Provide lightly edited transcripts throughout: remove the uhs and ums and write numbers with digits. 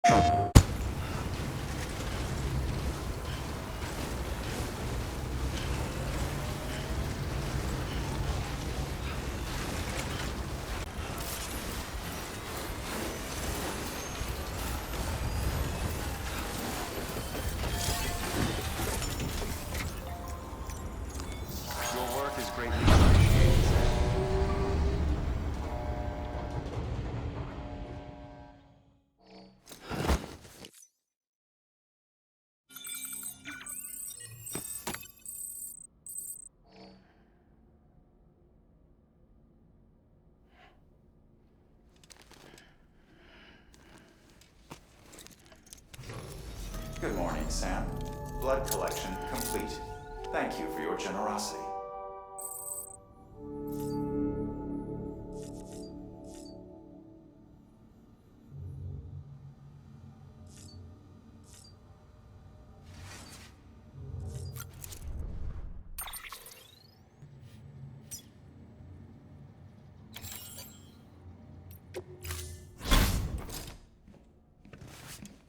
Your work is greatly appreciated, Sam. Good morning, Sam. Blood collection complete. Thank you for your generosity.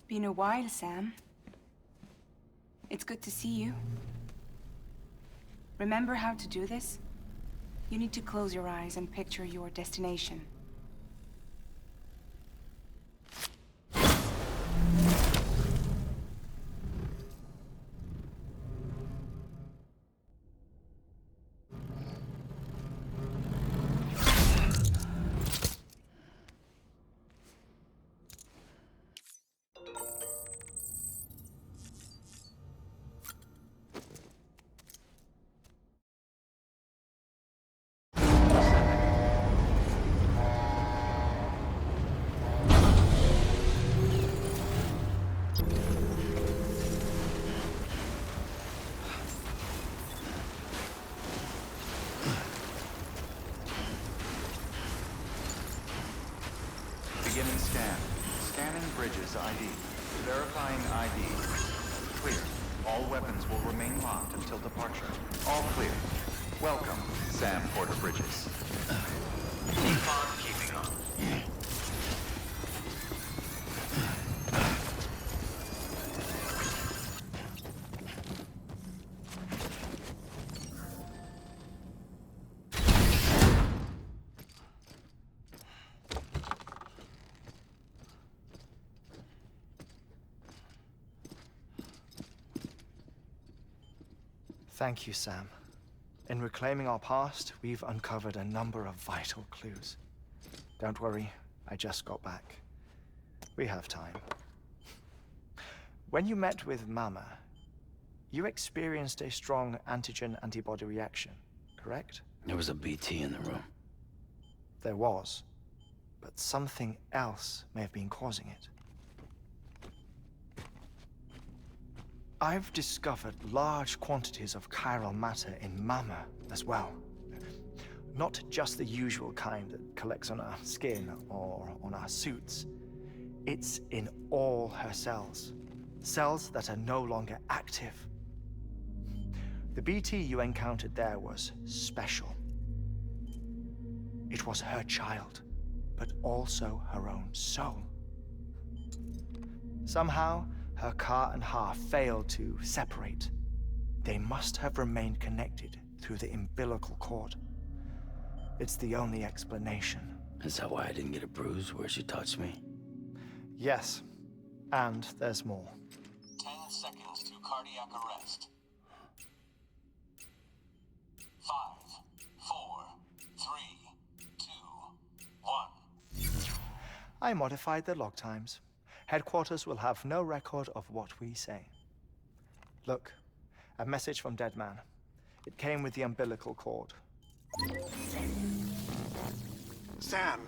Been a while, Sam. It's good to see you. Remember how to do this? You need to close your eyes and picture your destination. Beginning scan. Scanning bridges ID. Verifying ID. Clear. All weapons will remain locked until departure. All clear. Welcome, Sam Porter Bridges. Keep on keeping on. Thank you, Sam. In reclaiming our past, we've uncovered a number of vital clues. Don't worry, I just got back. We have time. When you met with Mama, you experienced a strong antigen-antibody reaction, correct? There was a BT in the room. There was, but something else may have been causing it. I've discovered large quantities of chiral matter in Mama as well. Not just the usual kind that collects on our skin or on our suits. It's in all her cells. Cells that are no longer active. The BT you encountered there was special. It was her child, but also her own soul. Somehow, her car and half failed to separate. They must have remained connected through the umbilical cord. It's the only explanation. Is that why I didn't get a bruise where she touched me? Yes, and there's more. 10 seconds to cardiac arrest. 5, 4, 3, 2, 1. I modified the log times. Headquarters will have no record of what we say. Look, a message from Dead Man. It came with the umbilical cord. Sam,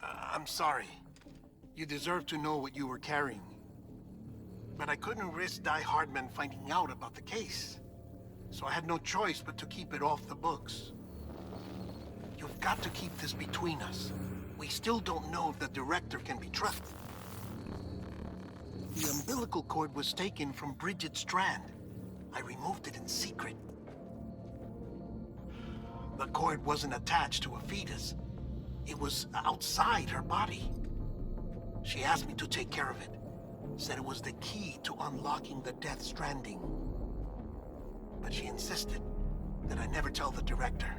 I'm sorry. You deserve to know what you were carrying. But I couldn't risk Die Hardman finding out about the case. So I had no choice but to keep it off the books. You've got to keep this between us. We still don't know if the director can be trusted. The umbilical cord was taken from Bridget Strand. I removed it in secret. The cord wasn't attached to a fetus. It was outside her body. She asked me to take care of it. said it was the key to unlocking the Death Stranding. But she insisted that I never tell the director.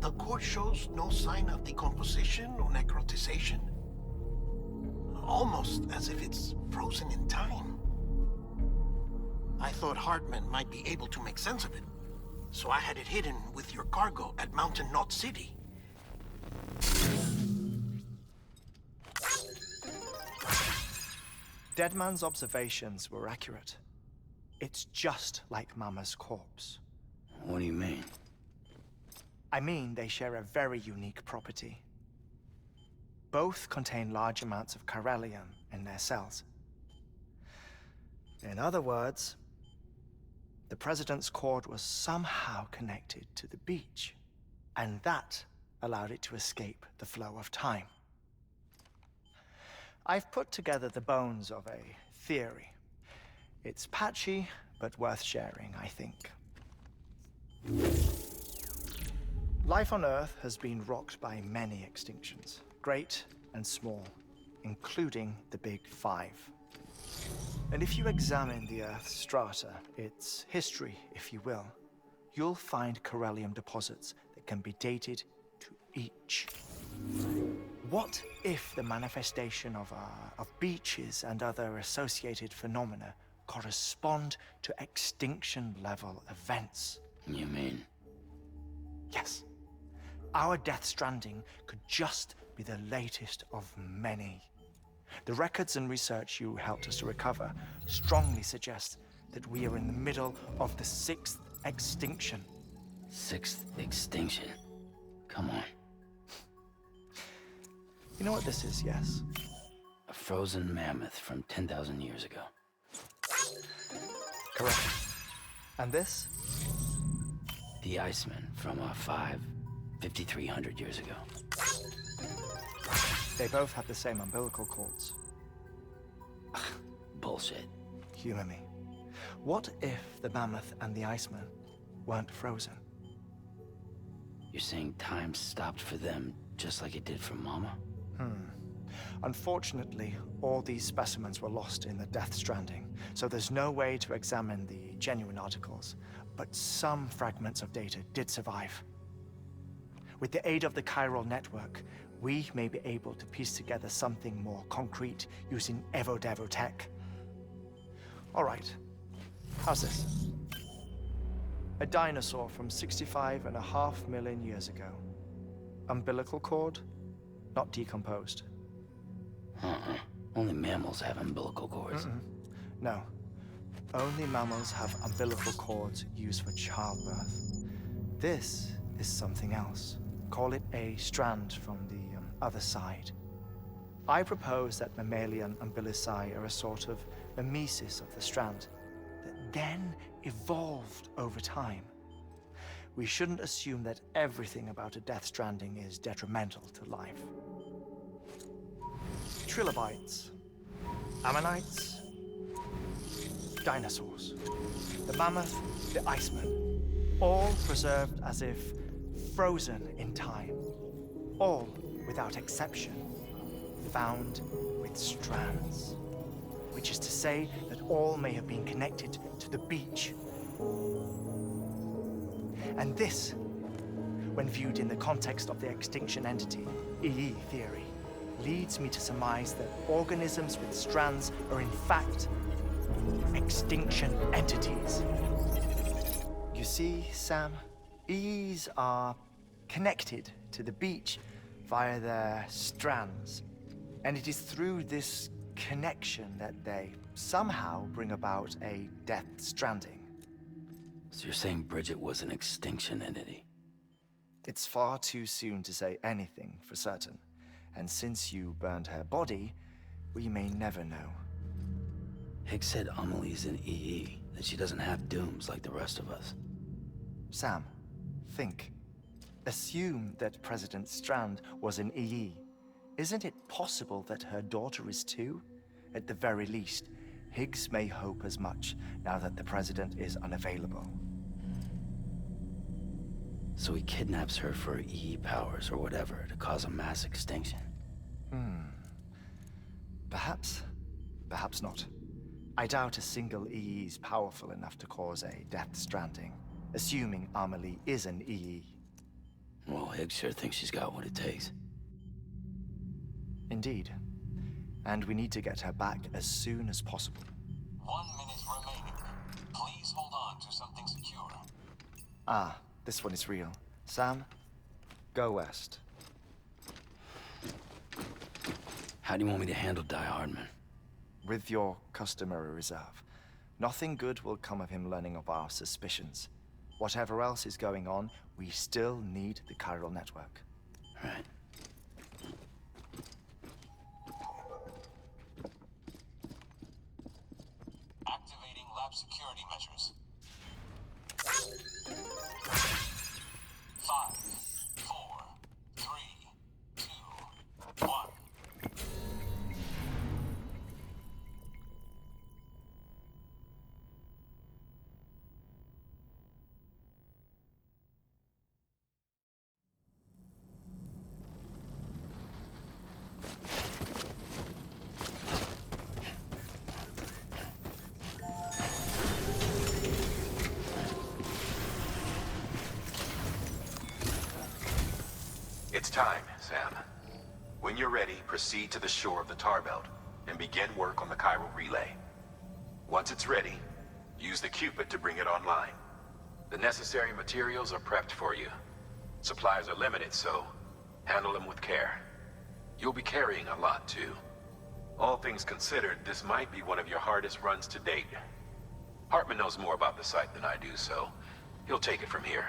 The core shows no sign of decomposition or necrotization. Almost as if it's frozen in time. I thought Hartman might be able to make sense of it, so I had it hidden with your cargo at Mountain Knot City. Deadman's observations were accurate. It's just like Mama's corpse. What do you mean? I mean, they share a very unique property. Both contain large amounts of chiralium in their cells. In other words, the President's cord was somehow connected to the beach, and that allowed it to escape the flow of time. I've put together the bones of a theory. It's patchy, but worth sharing, I think. Life on Earth has been rocked by many extinctions, great and small, including the Big Five. And if you examine the Earth's strata, its history, if you will, you'll find chiralium deposits that can be dated to each. What if the manifestation of beaches and other associated phenomena correspond to extinction-level events? You mean? Yes. Our Death Stranding could just be the latest of many. The records and research you helped us to recover strongly suggest that we are in the middle of the 6th extinction. 6th extinction? Come on. You know what this is, yes? A frozen mammoth from 10,000 years ago. Correct. And this? The Iceman from 5,300 years ago. They both have the same umbilical cords. Bullshit. Humor me. What if the mammoth and the Iceman weren't frozen? You're saying time stopped for them just like it did for Mama? Unfortunately, all these specimens were lost in the Death Stranding, so there's no way to examine the genuine articles, but some fragments of data did survive. With the aid of the chiral network, we may be able to piece together something more concrete using Evo-Devo tech. All right, how's this? A dinosaur from 65.5 million years ago. Umbilical cord, not decomposed. Only mammals have umbilical cords. No, only mammals have umbilical cords used for childbirth. This is something else. Call it a strand from the other side. I propose that mammalian umbilici are a sort of mimesis of the strand that then evolved over time. We shouldn't assume that everything about a Death Stranding is detrimental to life. Trilobites, ammonites, dinosaurs, the mammoth, the Iceman, all preserved as if frozen in time, all without exception, found with strands, which is to say that all may have been connected to the beach. And this, when viewed in the context of the extinction entity, EE theory, leads me to surmise that organisms with strands are in fact extinction entities. You see, Sam, EEs are connected to the beach via their strands. And it is through this connection that they somehow bring about a Death Stranding. So you're saying Bridget was an extinction entity? It's far too soon to say anything for certain. And since you burned her body, we may never know. Higgs said Amelie's an EE, that she doesn't have dooms like the rest of us. Sam, think. Assume that President Strand was an EE. Isn't it possible that her daughter is too? At the very least, Higgs may hope as much now that the President is unavailable. So he kidnaps her for EE powers or whatever to cause a mass extinction. Perhaps. Perhaps not. I doubt a single EE is powerful enough to cause a death stranding, assuming Amelie is an EE. Well, Higgs sure thinks she's got what it takes. Indeed. And we need to get her back as soon as possible. 1 minute remaining. Please hold on to something secure. Ah, this one is real. Sam, go west. How do you want me to handle Die Hardman? With your customary reserve. Nothing good will come of him learning of our suspicions. Whatever else is going on, we still need the chiral network. Right. Activating lab security measures. 5, 4, 3, 2, 1. It's time, Sam. When you're ready, proceed to the shore of the tar belt and begin work on the chiral relay. Once it's ready, use the Cupid to bring it online. The necessary materials are prepped for you. Supplies are limited, so handle them with care. You'll be carrying a lot, too. All things considered, this might be one of your hardest runs to date. Hartman knows more about the site than I do, so he'll take it from here.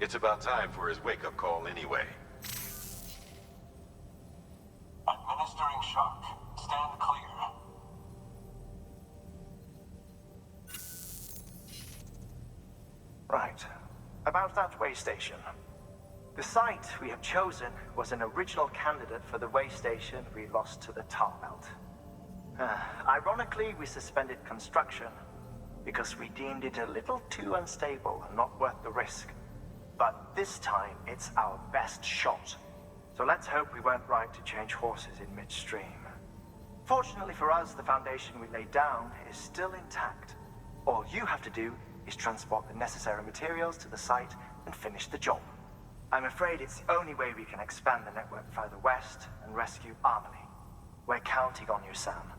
It's about time for his wake-up call anyway. Administering shock. Stand clear. Right. About that way station. The site we have chosen was an original candidate for the way station we lost to the tar belt. Ironically, we suspended construction because we deemed it a little too unstable and not worth the risk. But this time, it's our best shot. So let's hope we weren't right to change horses in midstream. Fortunately for us, the foundation we laid down is still intact. All you have to do is transport the necessary materials to the site and finish the job. I'm afraid it's the only way we can expand the network further west and rescue Amelie. We're counting on you, Sam.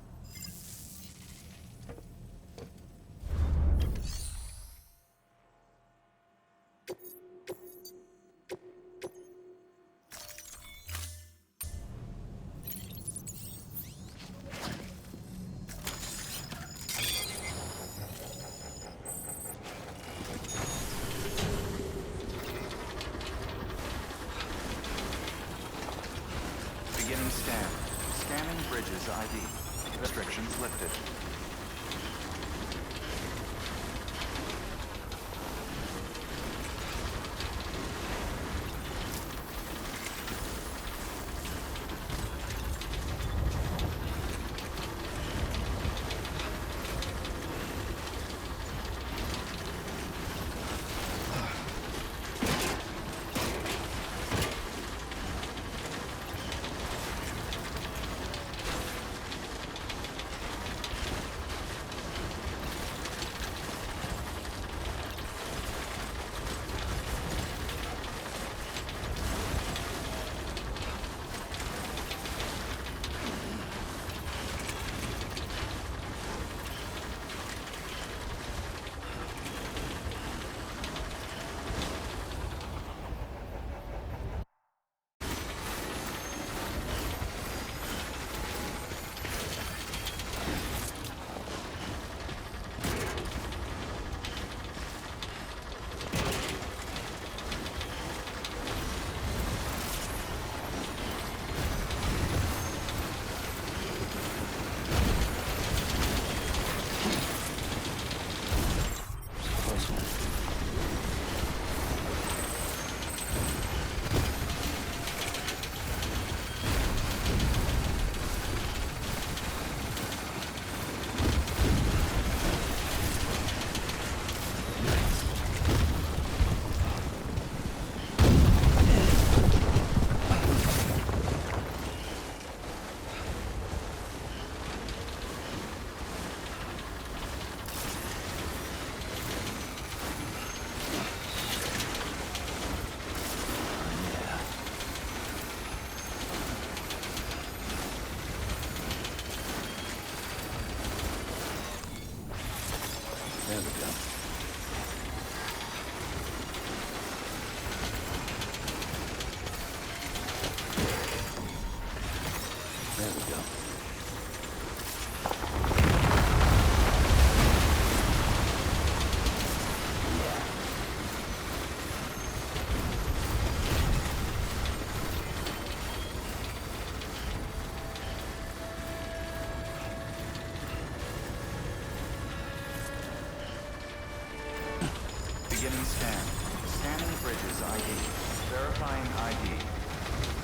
Beginning scan. Scanning bridges ID. Restrictions lifted. we go. Beginning scan. Scanning bridges ID. Verifying ID.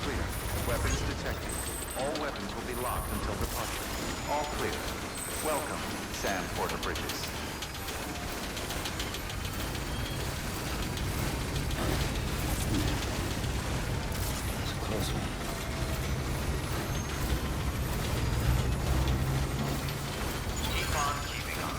Clear. Weapons detected. All weapons will be locked until departure. All clear. Welcome, Sam Porter Bridges. It's a close one. Keep on keeping on.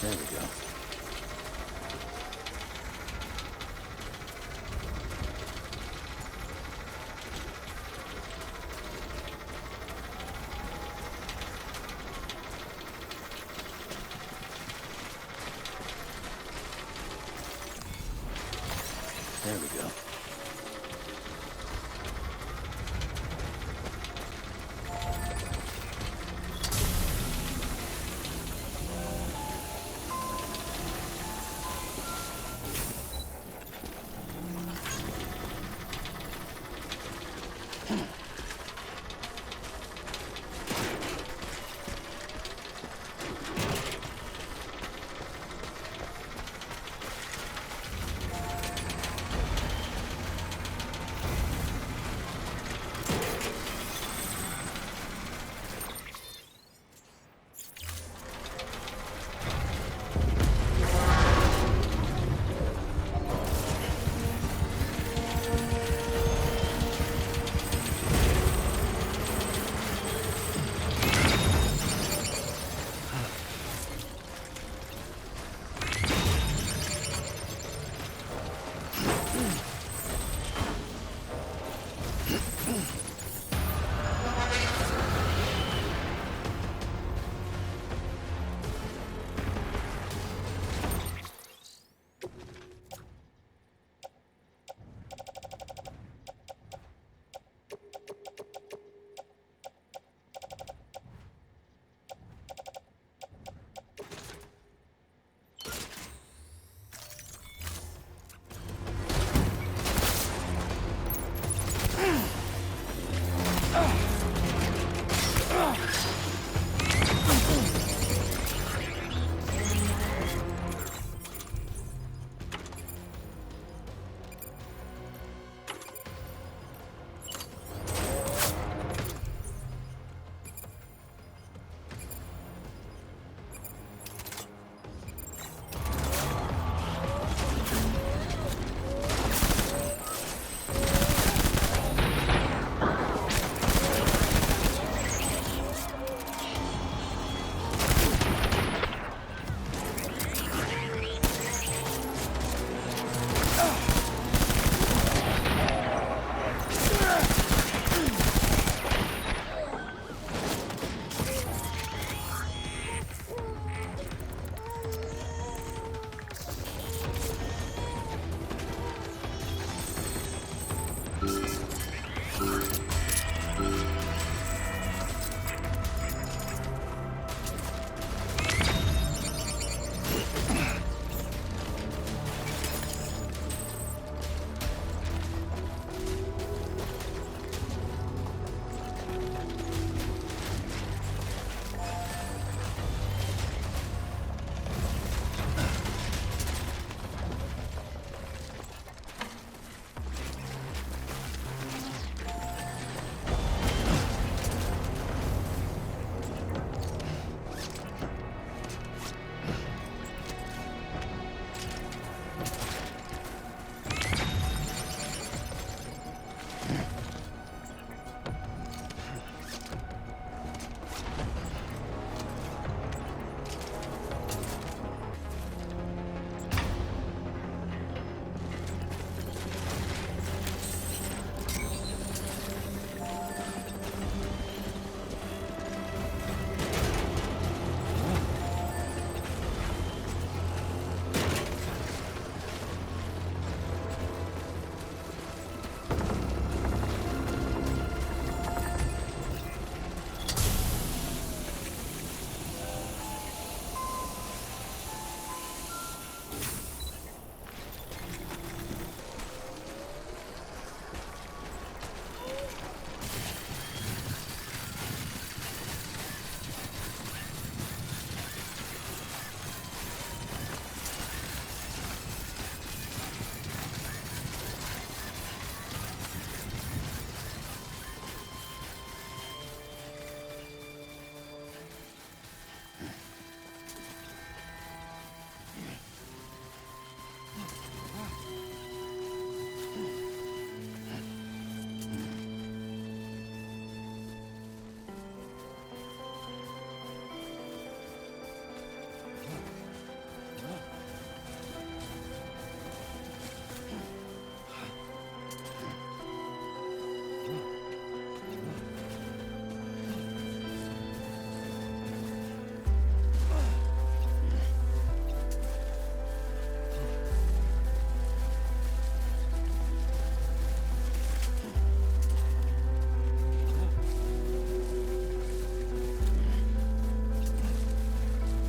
There we go. There we go.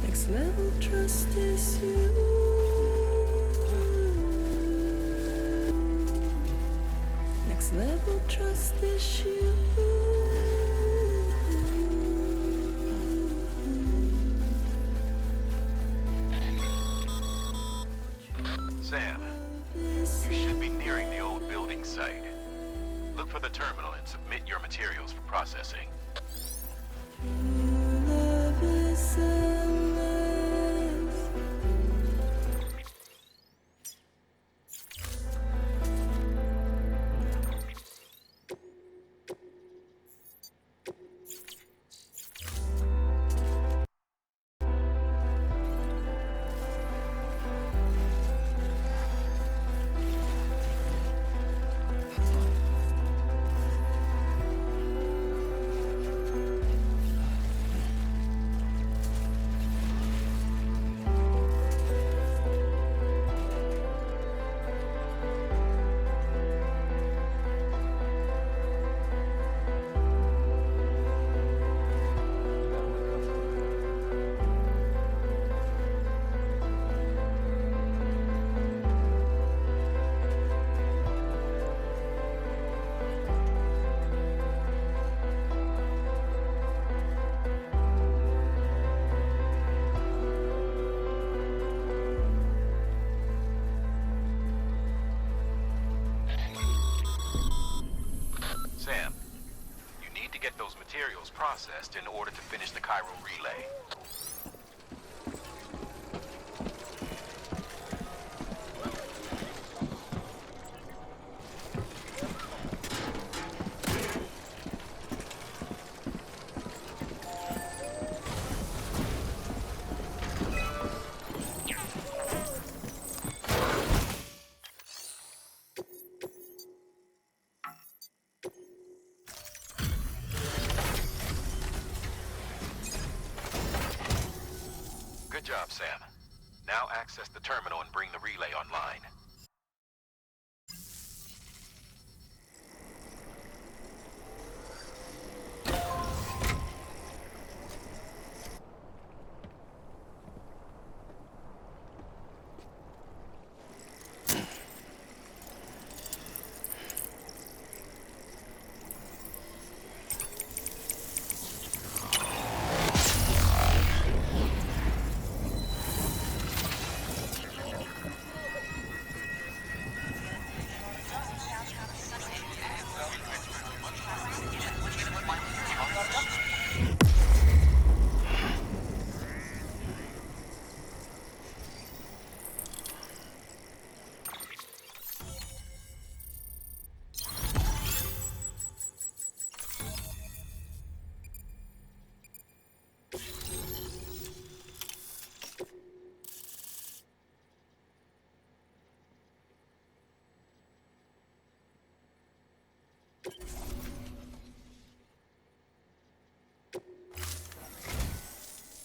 Next level trust is you. Next level trust is you. Sam, you should be nearing the old building site. Look for the terminal and submit your materials for processing. Love is endless. Sam, you need to get those materials processed in order to finish the Cairo relay. Good job, Sam. Now access the terminal and bring the relay online.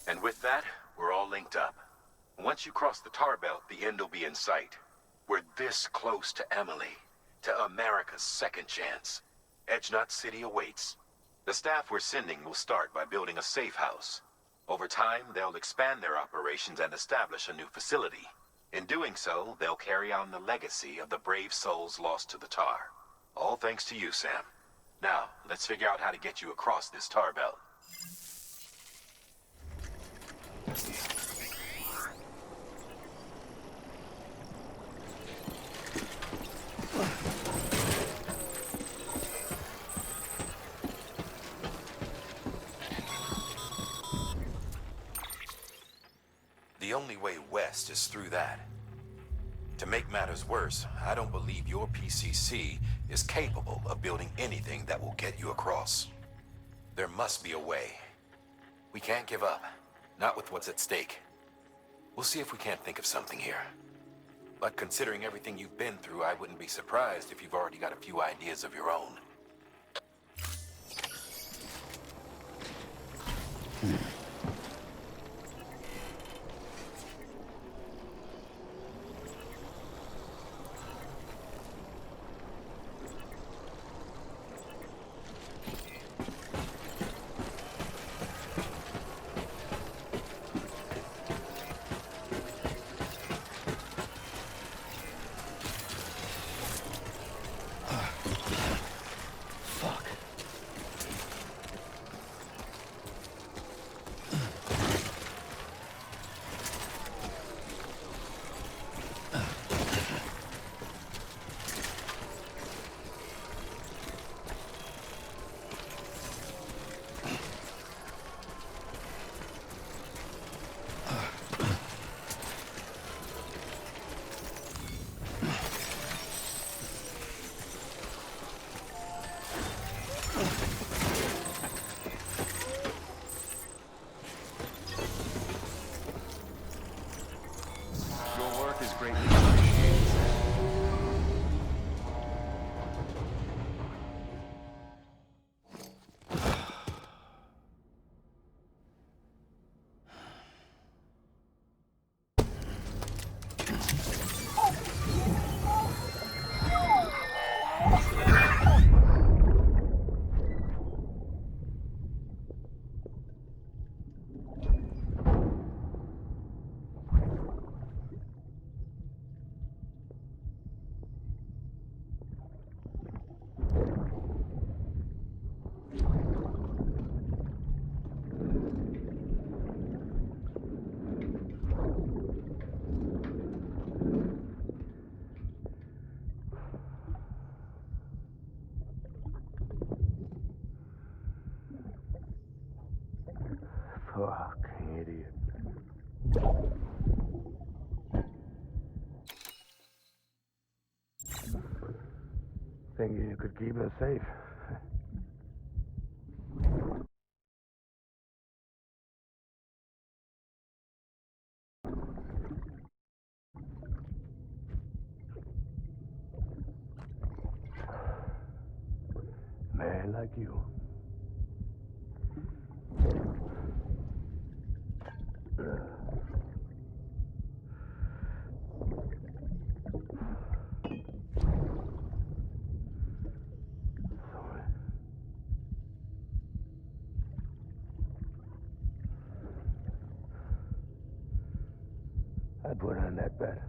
And with that, we're all linked up. Once you cross the tar belt, the end will be in sight. We're this close to Emily, to America's second chance. Edgenut City awaits. The staff we're sending will start by building a safe house. Over time, they'll expand their operations and establish a new facility. In doing so, they'll carry on the legacy of the brave souls lost to the tar. All thanks to you, Sam. Now, let's figure out how to get you across this tar belt. The only way west is through that. To make matters worse, I don't believe your PCC is capable of building anything that will get you across. There must be a way. We can't give up, not with what's at stake. We'll see if we can't think of something here. But considering everything you've been through, I wouldn't be surprised if you've already got a few ideas of your own. Your work is greatly appreciated, Sam. Fucking idiot. Thinking you could keep us safe. Man like you. Sorry. I put on that bet.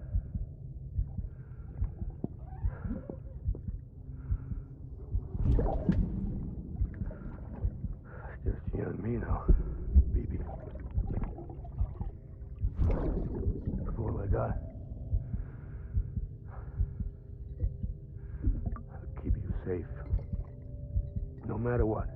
Just you and me now, baby. That's all I got. I'll keep you safe. No matter what.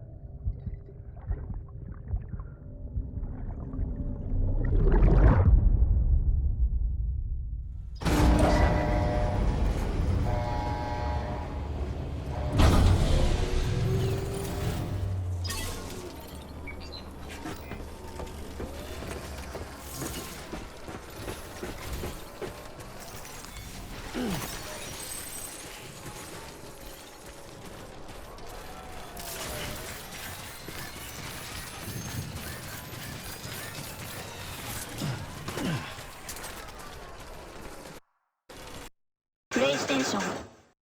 プレイステーション